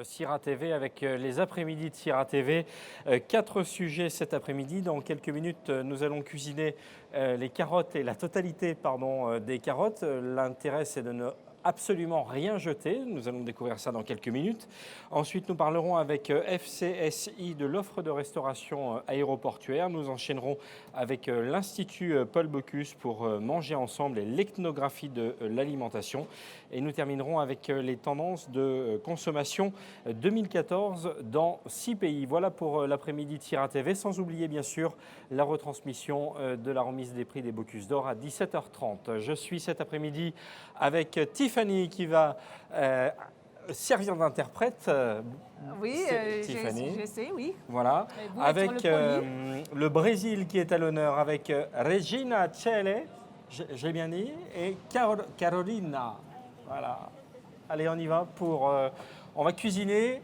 Sira TV avec les après-midi de Sira TV. 4 sujets cet après-midi. Dans quelques minutes, nous allons cuisiner les carottes et la totalité des carottes. L'intérêt, c'est de ne absolument rien jeter. Nous allons découvrir ça dans quelques minutes. Ensuite, nous parlerons avec FCSI de l'offre de restauration aéroportuaire. Nous enchaînerons avec l'Institut Paul Bocuse pour manger ensemble et l'ethnographie de l'alimentation. Et nous terminerons avec les tendances de consommation 2014 dans 6 pays. Voilà pour l'après-midi de Sira TV, sans oublier bien sûr la retransmission de la remise des prix des Bocuse d'Or à 17h30. Je suis cet après-midi avec Tiffany qui va servir d'interprète. Oui, Tiffany. j'essaie, oui. Voilà, Vous êtes avec sur le le Brésil qui est à l'honneur, avec Regina Celle, j'ai bien dit, et Carolina. Voilà. Allez, on y va pour. On va cuisiner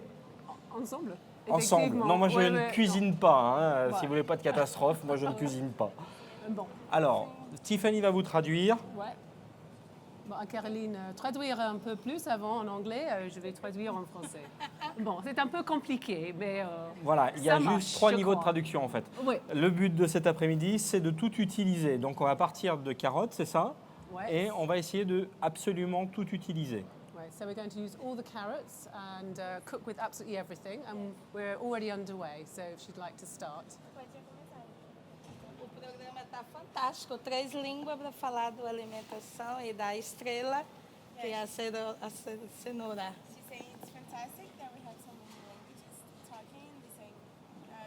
Ensemble. ensemble. Effectivement. Non, moi je Ouais, ne cuisine pas. Hein. Ouais. Si vous voulez pas de catastrophe, moi je ne cuisine pas. Bon, Alors, Tiffany va vous traduire. ouais. Bon, Caroline, traduire un peu plus avant en anglais, je vais traduire en français. Bon, c'est un peu compliqué, mais Voilà, il y a ça marche, juste 3 je niveaux de crois. traduction en fait. Oui. Le but de cet après-midi, c'est de tout utiliser. Donc on va partir de carottes, c'est ça? Ouais. Et on va essayer de absolument tout utiliser. Right, so we're going to use all the carrots and cook with absolutely everything, and we're already underway, so if she'd like to start. O programa está fantástico, 3 línguas para falar da alimentação e da estrela, que é a cenoura. She's saying it's fantastic that we have so many languages talking, they saying,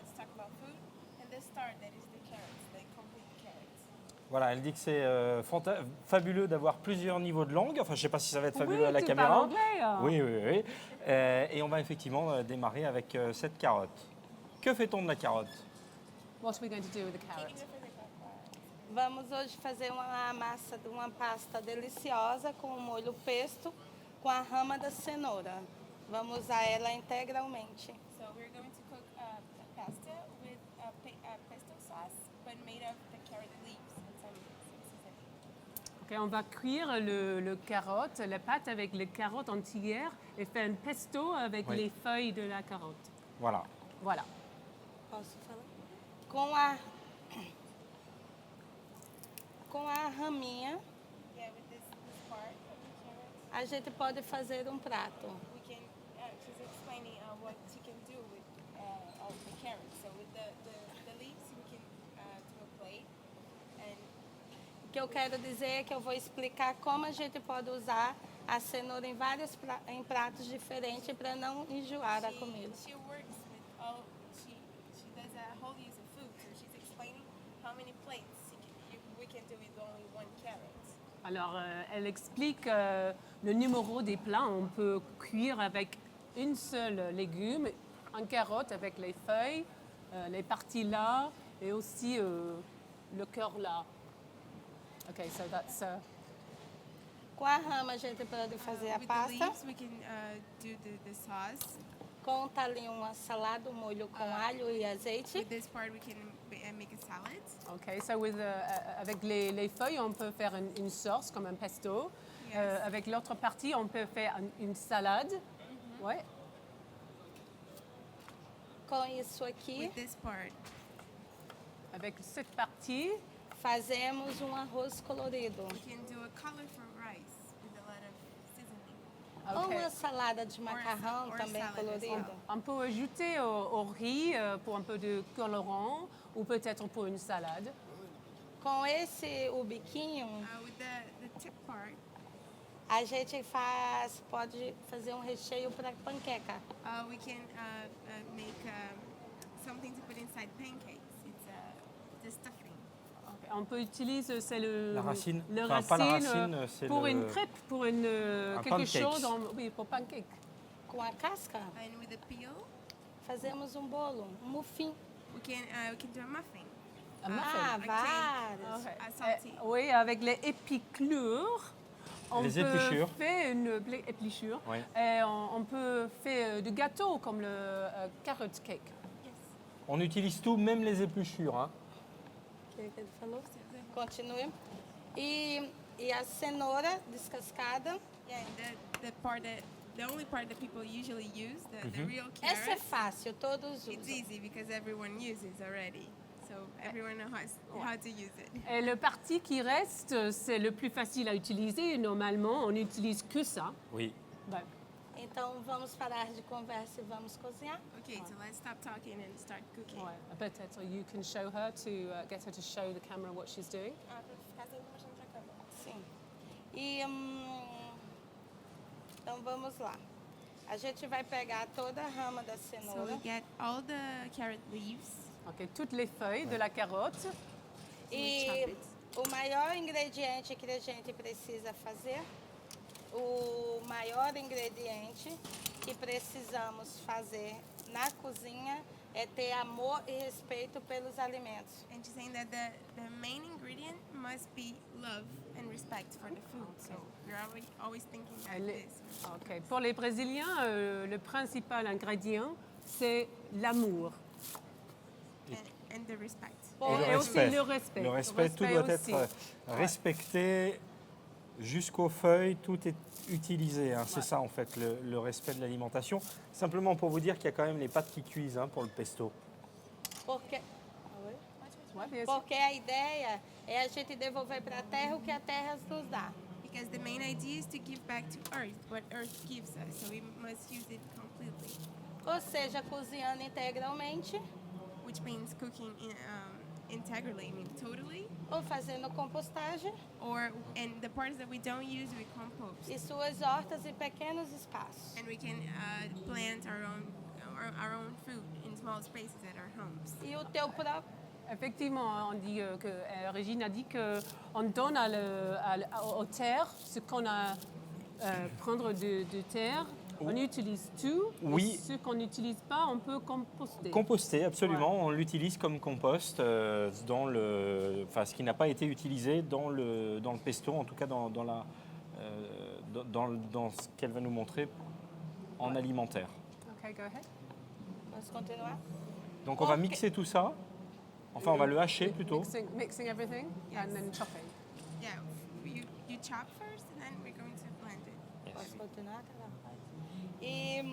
to talk about food, and the star that is the carrots, the complete carrots. Voilà, elle dit que c'est fabuleux d'avoir plusieurs niveaux de langue. Enfin, je ne sais pas si ça va être fabuleux Oui, à la tu caméra. parles anglais, hein. Oui, oui, oui. Et on va effectivement démarrer avec cette carotte. Que fait-on de la carotte? What are we going to do with the carrot? Vamos hoje fazer uma massa de uma pasta deliciosa com um molho pesto com a rama da cenoura. Vamos usar ela integralmente. So we're going to cook a pasta with a pesto sauce, but made of the carrot leaves and some seasoning. Ok, on va cuire le carotte, la pâte avec les carottes entières et faire un pesto avec Oui. les feuilles de la carotte. Voilà. Voilà. Posso falar? Com a raminha, Yeah, with this part of the carrots, a gente pode fazer um prato. we can, she's explaining what she can do with all the carrots. So with the leaves, we can do a plate, and O que eu quero dizer é que eu vou explicar como a gente pode usar a cenoura em vários em pratos diferentes para não enjoar a comida. she works with all, she does a whole use of food, so she's explaining how many plates we can do with only one carrot. Alors, elle explique le numéro des plats. On peut cuire avec une seule légume, une carotte avec les feuilles, les parties là, et aussi le cœur là. Okay, so that's... Com a rama a gente pode fazer a With the pasta, leaves, we can do the sauce. com o talinho uma salada, um molho com alho e azeite. With this part, we can make a salad. Okay, so with, avec les feuilles, on peut faire une sauce comme un pesto. Yes. Avec l'autre partie, on peut faire une salade. Ouais. Com isso aqui, With this part, Avec cette partie, fazemos um arroz colorido. we can do a colorful rice with a lot of seasoning. Ou okay. uma salada de macarrão or também salad as colorido. well. On peut ajouter au riz pour un peu de colorant ou peut-être pour une salade. Com esse o biquinho, With the tip part, a gente pode fazer um recheio para panqueca. we can make something to put inside pancakes. It's the stuffing. Okay. On peut utiliser La racine. le Enfin, pas la racine, racine, c'est pour le- une crêpe, pour une, quelque pancake. chose. Oui, pour pancake. Com a casca, And with the peel, fazemos um bolo, um muffin. we can do a muffin. Un muffin. Ah, a cake. vários. Okay. salty. Oui, avec les épiclures. On Les peut épluchures. faire une épluchure. Oui. Et on peut faire du gâteau comme le carrot cake. Yes. On utilise tout, même les épluchures. Hein. O que ele falou? Continue. E a cenoura descascada, Yeah, the part that the only part that people usually use, the Mm-hmm. real Essa é carrots, fácil, todos it's usam. easy because everyone uses already. So everyone knows how to use it. Et le parti qui reste, c'est le plus facile à utiliser. Normalement, on n'utilise que ça. Oui. Ben, Então vamos parar de conversa e vamos cozinhar? Okay, so let's stop talking and start cooking. ouais, peut-être you can show her to get her to show the camera what she's doing. Ah, pra ficar sempre mostrando pra câmera. Sim. E então vamos lá. A gente vai pegar toda a rama da So cenoura we get all the carrot leaves. Ok, toutes les feuilles de la carotte. e o maior ingrediente que a gente precisa fazer, o maior ingrediente que precisamos fazer na cozinha é ter amor e respeito pelos alimentos. And she's saying that the main ingredient must be love and respect for the food. So we're always thinking like Les- this. ok. Pour les Brésiliens, le principal ingrédient, c'est l'amour. And the respect. Pour- Et Et aussi le respect. Le respect, tout doit aussi. être respecté jusqu'aux feuilles, tout est utilisé. Hein. C'est ça en fait, le respect de l'alimentation. Simplement pour vous dire qu'il y a quand même les pâtes qui cuisent hein, pour le pesto. Porque, Ouais, bien sûr. porque a ideia é a gente devolver para a terra o que a terra nos dá. Because the main idea is to give back to Earth what Earth gives us. So we must use it completely, Ou seja, cozinhando integralmente which means cooking integrally, I mean totally. ou fazendo compostagem And the parts that we don't use, we compost. e suas hortas em pequenos espaços. And we can plant our own food in small spaces at our homes. E o teu próprio Effectivement, on dit Régine a dit qu'on donne aux terres ce qu'on a prendre de terre. On utilise tout. Oui. Et ce qu'on n'utilise pas, on peut composter. Composter, absolument. On l'utilise comme compost dans ce qui n'a pas été utilisé dans le pesto, en tout cas dans ce qu'elle va nous montrer en alimentaire. Ok, go ahead. Posso continuar? Donc on va Ok. mixer tout ça. Enfin, on va le hacher plutôt. Mixing everything and then chopping. Yeah, you chop first, and then we're going to blend it. Posso continuar? Tá bom. E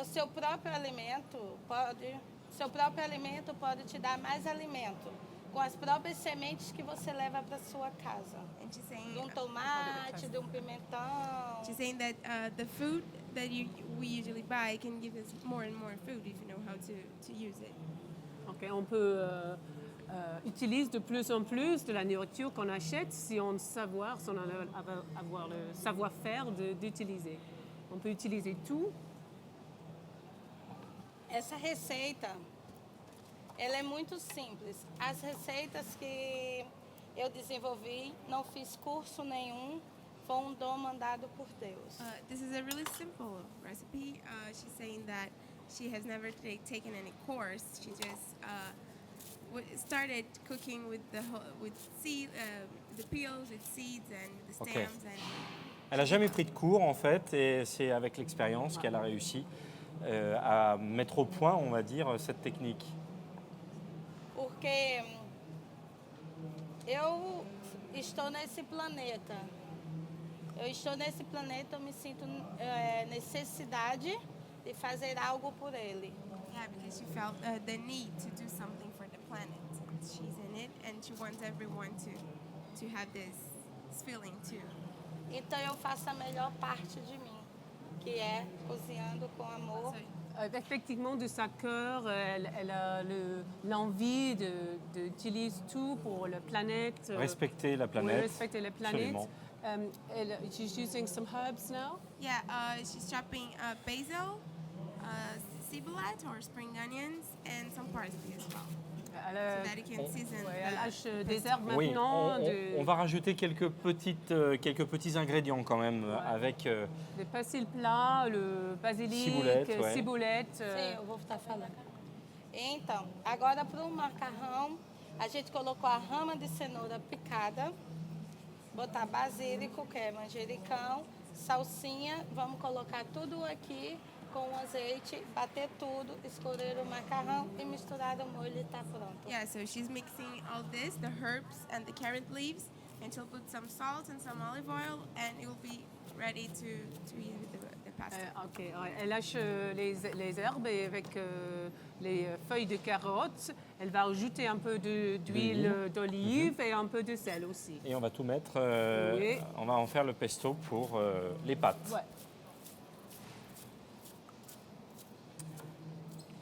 o seu próprio alimento pode te dar mais alimento com as próprias sementes que você leva para sua casa. And she's saying, De tomate, de pimentão. she's saying that the food that we usually buy can give us more and more food if you know how to use it. Ok, on peut utiliser de plus en plus de la nourriture qu'on achète si on avoir le savoir-faire d'utiliser. On peut utiliser tout. Essa receita, ela é muito simples. As receitas que eu desenvolvi, não fiz curso nenhum, foi um dom mandado por Deus. This is a really simple recipe. She's saying that she has never taken any course. She just started cooking with the peels, with seeds, and the stems. Okay. And Elle n'a jamais pris de cours en fait et c'est avec l'expérience qu'elle a réussi à mettre au point, on va dire, cette technique. Porque eu estou nesse planeta. Eu me sinto necessidade de fazer algo por ele. yeah, because she felt the need to do something for the planet. She's in it, and she wants everyone to have this feeling too. Então eu faço a melhor parte de mim, que é cozinhando com amor. So Effectivement, de sa cœur, elle a l'envie d'utiliser tout pour la planète. Respecter la Oui, planète. respecter la planète. Absolument. She's using some herbs now. yeah, she's chopping basil, ciboulette or spring onions, and some parsley as well. Elle, So that you can season ouais, elle the hache des herbes Oui, maintenant, on va rajouter quelques petits ingrédients quand même avec des persil plat, le basilic, Ciboulette, ouais. ciboulette. Sim, eu vou estar falando. Então, agora para o macarrão, a gente colocou a rama de cenoura picada, botar basílico, que é manjericão, salsinha, vamos colocar tudo aqui com azeite, bater tudo, escorrer o macarrão e misturar o molho e está pronto. Yeah, so she's mixing all this, the herbs and the carrot leaves, and she'll put some salt and some olive oil, and it will be ready to eat with the pasta. Ok, ouais. Elle hache les herbes et avec les feuilles de carottes, elle va ajouter un peu d'huile d'olive et un peu de sel aussi. Et on va tout mettre, Oui. on va en faire le pesto pour les pâtes. Ouais.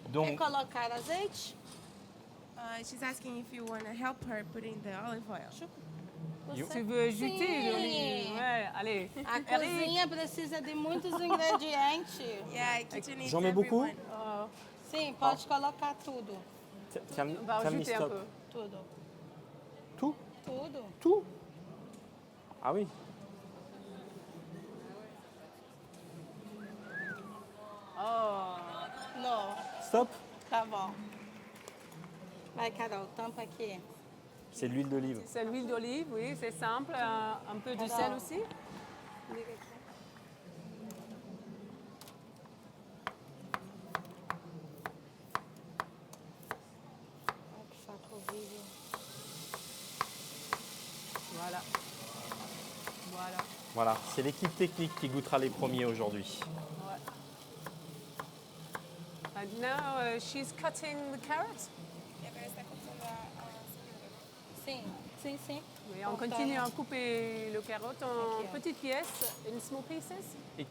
Quer Donc, colocar azeite? She's asking if you want to help her putting the olive oil. Tu veux ajouter Sim. l'olive? Ouais, allez. A cozinha precisa de muitos ingredientes. Yeah, kitchen needs J'en mets beaucoup? everyone. Oh, Sim, pode colocar tudo. tiens, on va tiens, ajouter un stop. peu. Tudo. Tout? Tudo. Tout? Ah oui. Oh. Não, Stop. tá bom. Vai, Carol, tampa aqui. C'est de l'huile d'olive. C'est l'huile d'olive, oui, c'est simple. Un peu de sel aussi. Liga aqui. Ai, que saco horrível. Voilà. Voilà. Voilà, c'est l'équipe technique qui goûtera les premiers aujourd'hui. Ouais. And now she's cutting the carrot. Sim, sim, sim. Oui, on Cortar. continue à couper le carotte en Ok. petites pièces, in small pieces. Yes,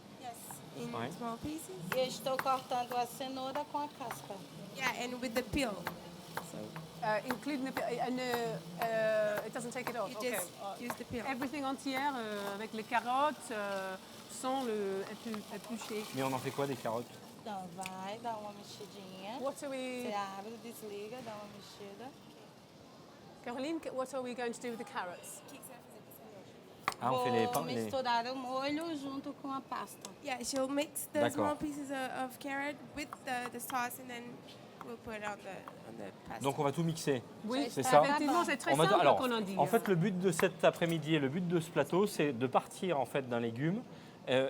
in Ouais. small pieces. E eu estou cortando a cenoura com a casca. Yeah, and with the peel. So Including the and it doesn't take it off. you Okay. just use the peel. Everything entière avec les carottes sans le éplucher. Mais on en fait quoi des carottes? Então, vai, dá uma mexidinha. What are we, Você abre, desliga, dá uma mexida. Caroline? What are we going to do with the carrots? Ah, on fait les Vou pains. les- misturar o molho junto com a pasta. Yeah, she'll mix the D'accord. small pieces of carrot with the sauce, and then we'll put it on the pasta. Donc on va tout mixer. Oui, C'est ça. effectivement, c'est très On va- simple alors, qu'on en dit. en fait, le but de cet après-midi et le but de ce plateau, c'est de partir en fait d'un légume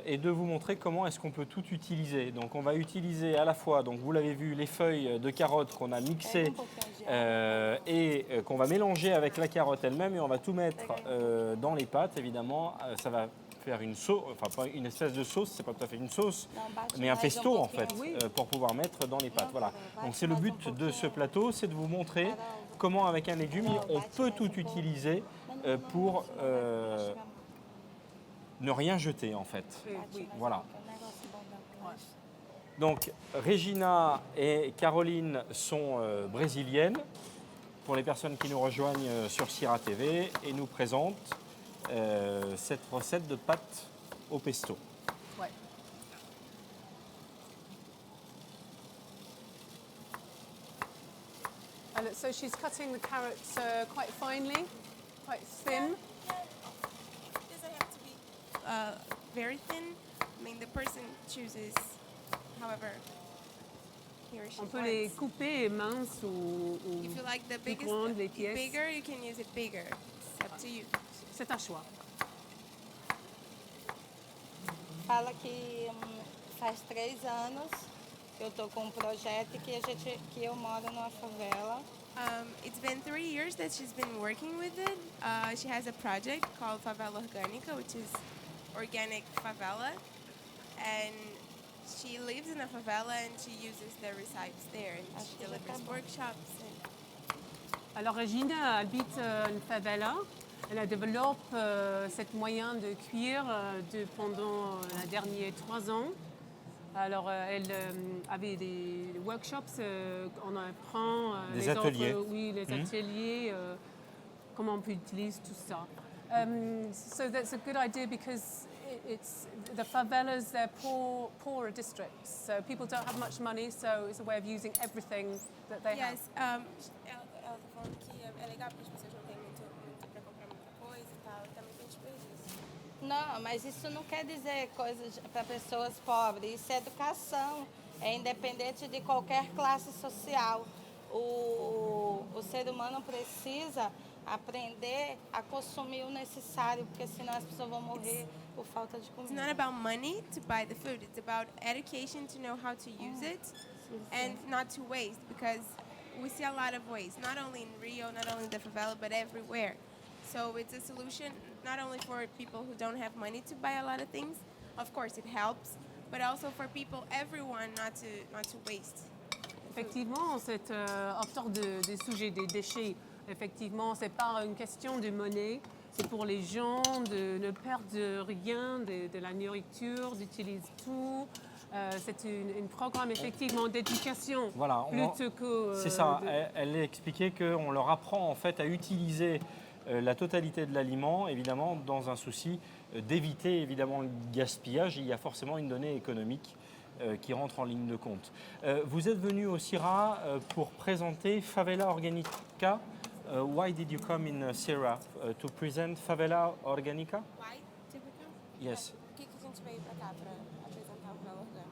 et de vous montrer comment est-ce qu'on peut tout utiliser. Donc on va utiliser à la fois, donc vous l'avez vu, les feuilles de carottes qu'on a mixées Pega um pouquinho de água. et qu'on va mélanger avec la carotte elle-même et on va tout mettre dans les pâtes évidemment. Ça va faire une sauce, enfin pas une espèce de sauce, c'est pas tout à fait une sauce, Não, bate mais un mais pesto en fait, pouquinho. pour pouvoir mettre dans les pâtes. Voilà. vai, Donc c'est le mais but de ce pouquinho. plateau, c'est de vous montrer Carol, comment avec un légume on peut tout utiliser pour ne rien jeter en fait. Oui, oui. Voilà. Um negócio bom da pasta. Donc Regina et Caroline sont brésiliennes, pour les personnes qui nous rejoignent sur Sira TV, et nous présentent cette recette de pâtes au pesto. Ouais. And so she's cutting the carrots quite finely, quite thin. It doesn't have to be very thin. I mean, the person chooses however he or she On peut les wants. couper minces ou If you like the plus biggest, grandes, les pièces. bigger, you can use it bigger. It's up to you. C'est un choix. Fala que faz 3 anos que eu tô com um projeto e que eu moro numa favela. It's been 3 years that she's been working with it. She has a project called Favela Orgânica, which is organic favela, and she lives in a favela and she uses the recipes there, and Acho she que já delivers tá bom. workshops. And Alors Regina habite une favela. Elle développe cette moyen de cuire pendant les derniers 3 ans. Alors elle avait des workshops, on apprend Des les ateliers. oui, les ateliers, comment on peut utiliser tout ça. So that's a good idea because it's the favelas, they're poorer districts, so people don't have much money, so it's a way of using everything that they have. yes, ela tá falando que é legal porque as pessoas não têm muito para comprar muita coisa e tal, também tem desperdício. Não, mas isso não quer dizer coisas para pessoas pobres. Isso é educação. É independente de qualquer classe social. O ser humano precisa aprender a consumir o necessário, porque senão as pessoas vão morrer por falta de It's comida. not about money to buy the food. It's about education to know how to use it and not to waste, because we see a lot of waste, not only in Rio, not only in the favela, but everywhere. So it's a solution. not only for people who don't have money to buy a lot of things, of course it helps, but also for people, everyone, not to waste. Effectivement, autour des sujets des déchets, effectivement, c'est pas une question de monnaie, c'est pour les gens de ne perdre rien de la nourriture, d'utiliser tout. C'est un programme effectivement d'éducation Voilà, plutôt que. c'est ça. Elle a expliqué qu'on leur apprend en fait à utiliser la totalité de l'aliment, évidemment, dans un souci d'éviter évidemment le gaspillage. Il y a forcément une donnée économique qui rentre en ligne de compte. Vous êtes venu au CIRA pour présenter Favela Organica. Why did you come in CIRA to present Favela Organica? Why to become? Yes. Por que a gente veio para cá para apresentar o Favela Orgânica?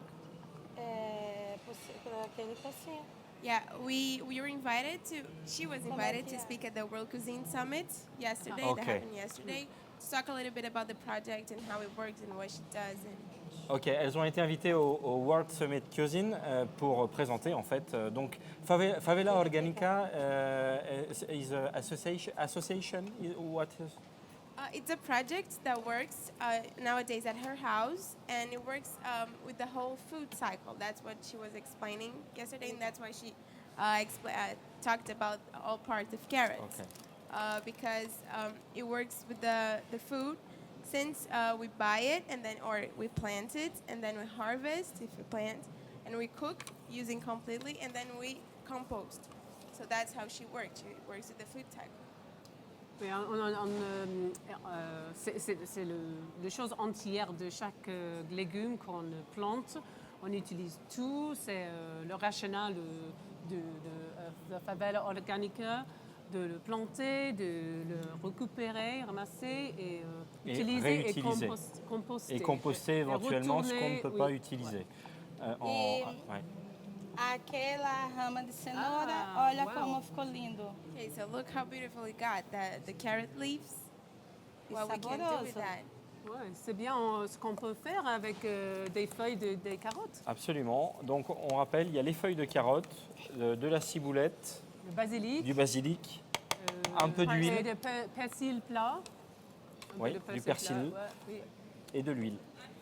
Por aquele cocinho. Yeah, we were invited to. She was invited to yeah. speak at the World Cuisine Summit yesterday. Okay. That happened yesterday. To talk a little bit about the project and how it works and what she does. Ok, elles ont été invitées au World Summit Cuisine pour présenter en fait. Donc Favela Organica is an association. What is? It's a project that works nowadays at her house, and it works with the whole food cycle. That's what she was explaining yesterday, and that's why she talked about all parts of carrots. Okay. Because it works with the food since we buy it or we plant it and then we harvest if we plant and we cook using completely and then we compost. So that's how she works. She works with the food cycle. Oui, c'est les choses entières de chaque légume qu'on plante. On utilise tout. C'est le rationale de Favela Organica, de le planter, de le récupérer, ramasser et utiliser réutiliser. et composter. Et composter éventuellement ce qu'on ne peut pas oui. utiliser. Et- Ouais. Aquela rama de cenoura, Ah, olha wow. como ficou lindo. Okay, so look how beautiful it got. The carrot leaves. E What we can do with saboroso. that. Ouais, c'est bien ce qu'on peut faire avec des feuilles des carottes, Absolument. Donc on rappelle, il y a les feuilles de carotte, de la ciboulette, le basilic, du basilic, un peu d'huile. et de persil plat. Un peu Oui, de du plat, persil. ouais, oui. et de l'huile.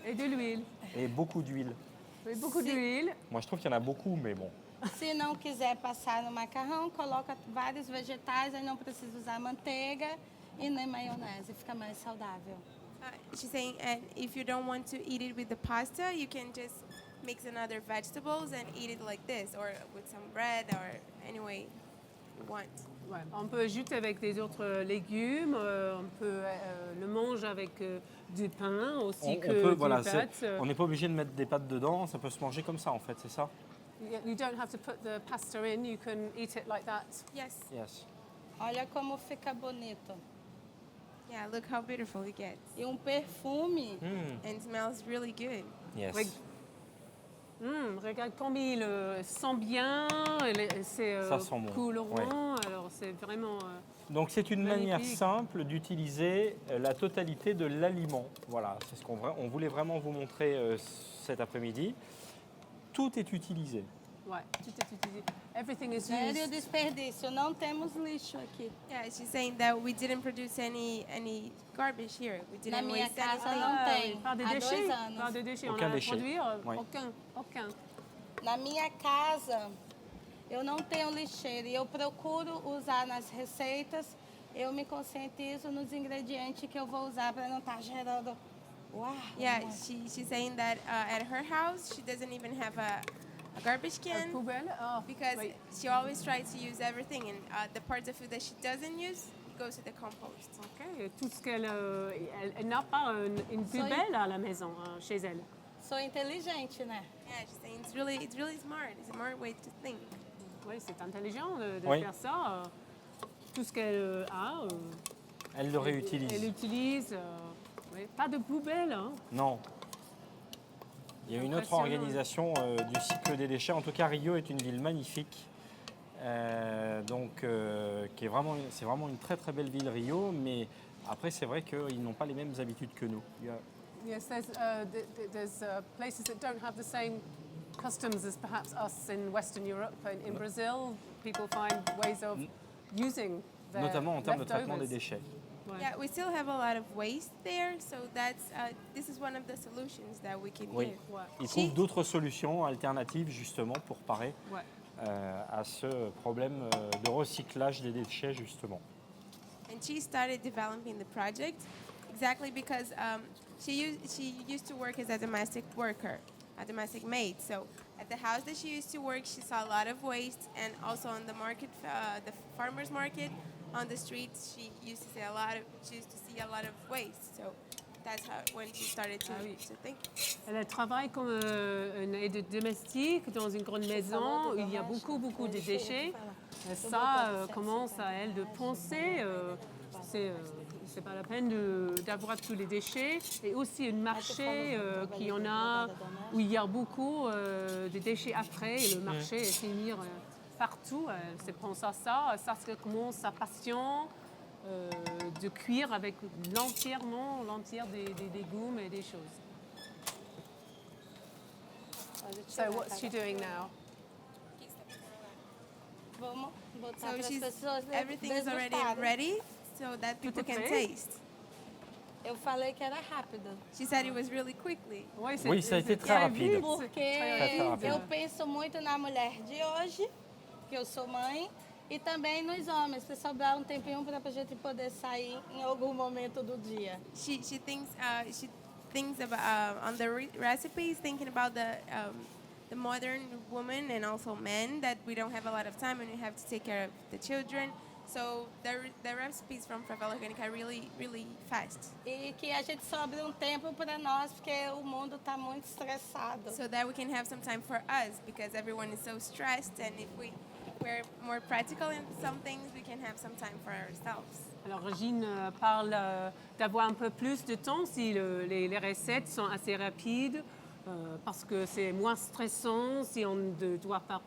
Et de l'huile. Et beaucoup d'huile. Oui, beaucoup d'huile. Moi je trouve qu'il y en a beaucoup, mais bon. Se não quiser passar no macarrão, coloca vários vegetais, aí não precisa usar manteiga e nem maionese, fica mais saudável. She's saying, and if you don't want to eat it with the pasta, you can just mix another vegetables and eat it like this, or with some bread, or any way you want. Ouais, on peut ajouter avec des autres légumes, on peut le manger avec du pain aussi que peut, des voilà, pâtes. on n'est pas obligé de mettre des pâtes dedans, ça peut se manger comme ça en fait, c'est ça? You don't have to put the pasta in, you can eat it like that. Yes. Yes. Olha como fica bonito. Yeah, look how beautiful it gets. E um perfume. And it smells really good. Yes. Reg- regarde comme il sent bien, c'est Ça sent bon, colorant, alors c'est vraiment... Donc c'est une Magnifique. manière simple d'utiliser la totalité de l'aliment. Voilà, c'est ce on voulait vraiment vous montrer cet après-midi. Tout est utilisé. ouais, tout est utilisé. Everything is Zero used. desperdício, não temos lixo aqui. Yeah, she's saying that we didn't produce any garbage here. We Na didn't minha waste casa anything. não tem. Pas de Há déchets, 2 anos. pas de déchets. Aucun on a déchet. produit Oui. aucun. Na minha casa, eu não tenho lixeira e eu procuro usar nas receitas, eu me conscientizo nos ingredientes que eu vou usar para não estar gerando. Uau! Yeah, she's saying that at her house she doesn't even have a garbage can Poubelle, because oui. she always tries to use everything, and the parts of food that she doesn't use goes to the compost. Ok, tout ce qu'elle elle n'a pas une poubelle à la maison, chez elle. Sou inteligente, né? Yeah, she's saying it's really smart. It's a smart way to think. Oui, c'est intelligent de Oui. faire ça. Tout ce qu'elle a, Elle le réutilise. elle utilise. Oui. Pas de poubelle. Hein. Non. Il y a une autre Impressionnant. organisation du cycle des déchets. En tout cas, Rio est une ville magnifique. C'est vraiment une très très belle ville, Rio. Mais après, c'est vrai qu'ils n'ont pas les mêmes habitudes que nous. Yes, there's places that don't have the same customs as perhaps us in Western Europe. In Brazil, people find ways of using their Notamment en termes de traitement des leftovers. déchets. Ouais. Yeah, we still have a lot of waste there, so this is one of the solutions that we can Oui. give. Ouais. Ils trouvent d'autres solutions alternatives justement pour parer Ouais. à ce problème de recyclage des déchets justement. And she started developing the project exactly because she used to work as a domestic worker, a domestic maid. So at the house that she used to work, she saw a lot of waste, and also on the market, the farmers market, on the streets, she used to see a lot of waste. So that's when she started to, Ah oui. to think. Elle travaille comme une aide domestique dans une grande maison où il y a beaucoup de déchets. Et ça commence à elle de penser, c'est pas la peine d'avoir tous les déchets. Et aussi un marché qui en a, où il y a beaucoup de déchets après. Et le marché est finir partout. C'est pense à ça. Ça commence sa passion de cuire avec l'entière des légumes et des choses. So what's she doing now? Vamos botar So para as she's, pessoas everything is already degustarem. ready so that people can fait? taste. Eu falei que era rápido. She said it was really quickly. Oui, ça a été très rapide. vite. Porque Très rapide. eu penso muito na mulher de hoje, que eu sou mãe, e também nos homens, se sobrar um tempinho para a gente poder sair em algum momento do dia. She thinks about on the recipes, thinking about the modern woman and also men, that we don't have a lot of time and we have to take care of the children. So the recipes from Favela Orgânica are really fast. E que a gente sobre um tempo para nós, porque o mundo está muito estressado. So that we can have some time for us, because everyone is so stressed, and if we're more practical in some things, we can have some time for ourselves. Alors Régine parle d'avoir un peu plus de temps si les recettes sont assez rapides, parce que c'est moins stressant si on ne doit pas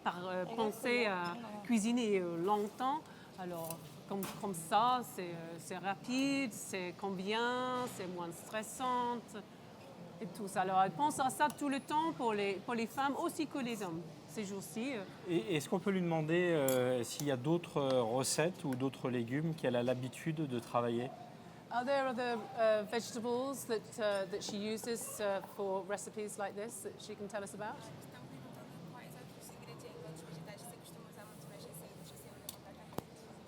penser à cuisiner longtemps. Alors comme ça, c'est rapide, c'est convient, c'est moins stressante et tout ça. Alors elle pense à ça tout le temps pour les femmes aussi que les hommes ces jours-ci. Et est-ce qu'on peut lui demander s'il y a d'autres recettes ou d'autres légumes qu'elle a l'habitude de travailler? Are there other vegetables that she uses for recipes like this that she can tell us about?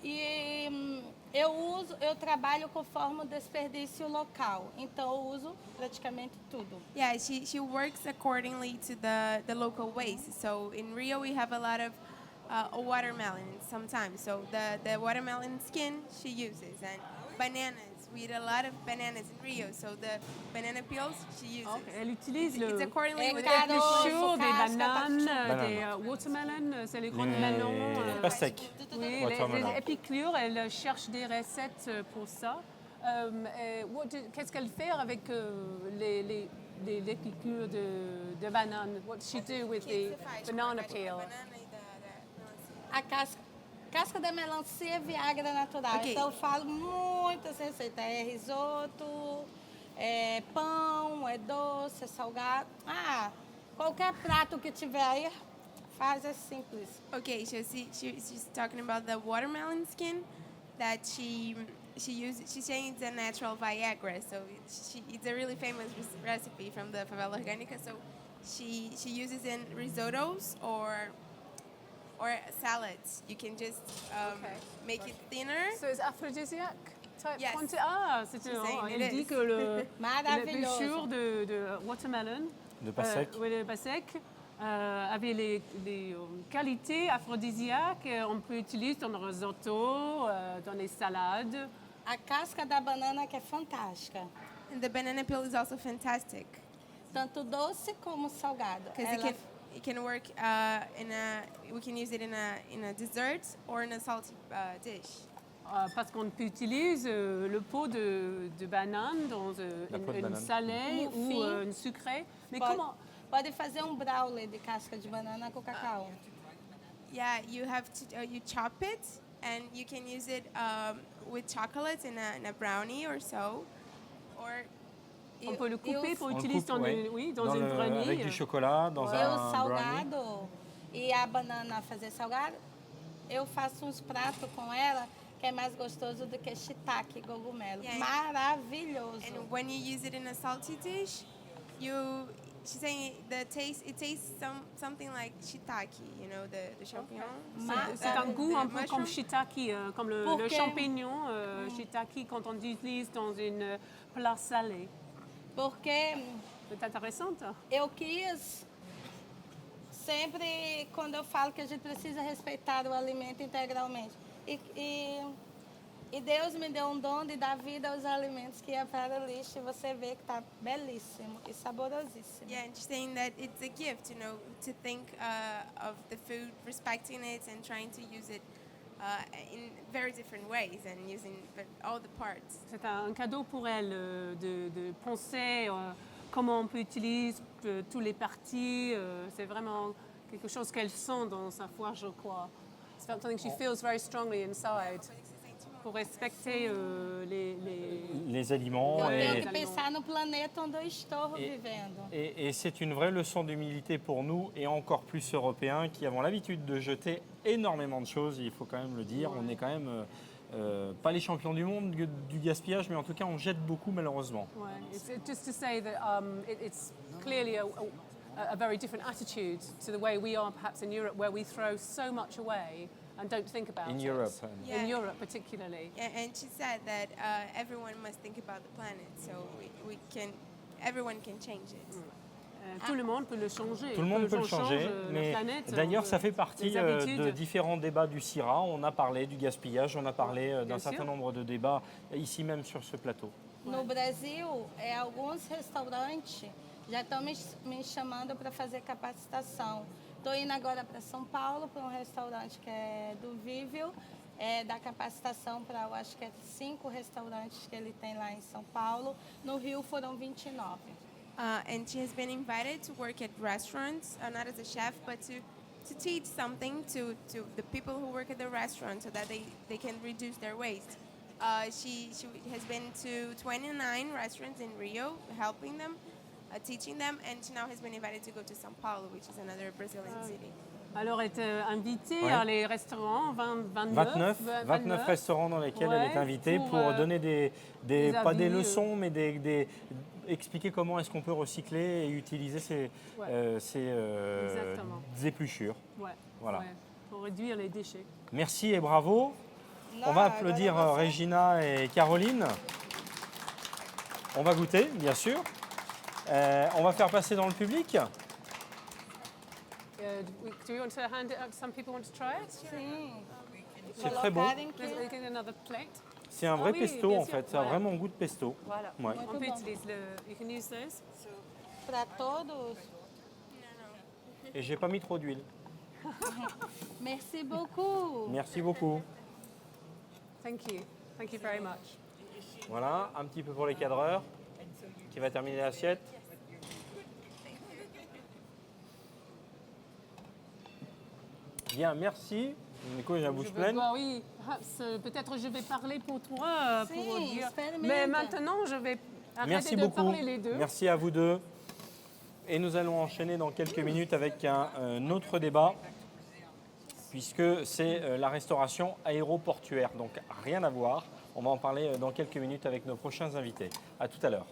E eu trabalho conforme o desperdício local, então eu uso praticamente tudo. Yeah, she works accordingly to the local waste. So in Rio we have a lot of watermelon sometimes. So the watermelon skin she uses, and bananas. We eat a lot of bananas in Rio, so the banana peels she uses. Okay. Elle utilise It's accordingly with carottes, l'épluchure des casques, bananes, Bananes. des watermelons, c'est les grands melons. Pas secs. Oui, Watermelon. les épiclures, elle cherche des recettes pour ça. Qu'est-ce qu'elle fait avec les épiclures de bananes? What does she do with the banana peel? A casca da melancia é Viagra natural. Ok. Então eu falo muitas receitas. É risoto, é pão, é doce, é salgado. Qualquer prato que tiver aí, faz, é simples. Okay, so she's talking about the watermelon skin that she uses. She's saying it's a natural Viagra, so it's a really famous recipe from the Favela Orgânica. So she uses in risottos or salads. You can just make it thinner. So it's aphrodisiac type Yes. quantity. C'est She's saying it elle dit is. que Maravilhoso. l'épluchure de watermelon, De pas sec. oui, de pas sec, avait les qualités aphrodisiaques. On peut utiliser dans le risotto, dans les salades. A casca da banana que é fantástica. And the banana peel is also fantastic Tanto doce como salgado. because it can work we can use it in a dessert or in a salty dish. Parce qu'on peut utiliser le pot de banane dans La peau de une banane. salée ou Muffin. une sucrée. Mais Pode, comment pode fazer um brownie de casca de banana com cacau. Yeah, you have to you chop it, and you can use it with chocolate in a brownie or so, or on peut le couper pour On le utiliser coupe, ouais. dans une brownie. Avec du chocolat, dans E o un brownie. salgado e a banana fazer salgado, eu faço uns pratos com ela que é mais gostoso do que shiitake, cogumelo. Yeah. Maravilhoso. And when you use it in a salty dish, she's saying it tastes something like shiitake, you know, the champignon. C'est un goût un peu mushroom. comme shiitake, comme le Porque- champignon shiitake quand on utilise dans une plat salé. Porque C'est intéressant. eu quis, sempre quando eu falo que a gente precisa respeitar o alimento integralmente. E Deus me deu um dom de dar vida aos alimentos que ia para o lixo e você vê que está belíssimo e saborosíssimo. Yeah, and she's saying that it's a gift, you know, to think of the food, respecting it, and trying to use it in very different ways and using all the parts. C'est un cadeau pour elle de penser comment on peut utiliser tous les parties. C'est vraiment quelque chose qu'elle sent dans sa foi, je crois. It's something she feels very strongly inside. Pour respecter Les aliments. Eu Et, tenho que pensar no planeta onde eu estou vivendo. et c'est une vraie leçon d'humilité pour nous, et encore plus Européens, qui avons l'habitude de jeter énormément de choses, il faut quand même le dire. On n'est quand même pas les champions du monde du gaspillage, mais en tout cas, on jette beaucoup malheureusement. Ouais. It's just to say that it's clearly a very different attitude to the way we are perhaps in Europe, where we throw so much away and don't think about In it. Europe. Yeah. In Europe particularly. Yeah, and she said that everyone must think about the planet, so everyone can change it. Tout le monde peut le changer. Tout le monde peut le On change changer, la mais planète, d'ailleurs, on ça peut- fait partie les habitudes. de différents débats du CIRA. On a parlé du gaspillage, on a parlé d'un Bien certain sûr. nombre de débats ici même sur ce plateau. No Brasil, alguns restaurantes já estão me chamando para fazer capacitação. Estou indo agora para São Paulo, para um restaurante que é do Vívio, dar capacitação para, eu acho que 5 restaurantes que ele tem lá em São Paulo. No Rio foram 29. And she has been invited to work at restaurants, not as a chef, but to teach something to the people who work at the restaurant so that they can reduce their waste. She has been to 29 restaurants in Rio, helping them, teaching them, and she now has been invited to go to São Paulo, which is another Brazilian city. Alors, elle est invitée Ouais. à les restaurants, 29 29 restaurants dans lesquels elle est Ouais, invitée pour, pour donner des pas des avis, leçons, mais expliquer comment est-ce qu'on peut recycler et utiliser ces Exactement. épluchures. Ouais, Voilà. ouais, pour réduire les déchets. Merci et bravo. On va applaudir Regina et Caroline. On va goûter, bien sûr. On va faire passer dans le public. Do you want to hand it out? Some people want to try it? Sim. C'est très beau. Colocarem Let's que... get another plate. C'est un vrai oui, pesto bien en sûr, fait. Ça a voilà. vraiment goût de pesto. Voilà. Ouais. On peut utiliser you can use those. Para todos. Et j'ai pas mis trop d'huile. Merci beaucoup. Merci beaucoup. Thank you. Thank you very much. Voilà, un petit peu pour les cadreurs, qui va terminer l'assiette. Bien, merci. Nico, j'ai la bouche pleine. Oui, peut-être je vais parler pour toi, pour Si, dire. expérimente. Mais maintenant, je vais arrêter Merci de beaucoup. parler les deux. Merci à vous deux. Et nous allons enchaîner dans quelques minutes avec un autre débat, puisque c'est la restauration aéroportuaire. Donc rien à voir. On va en parler dans quelques minutes avec nos prochains invités. À tout à l'heure.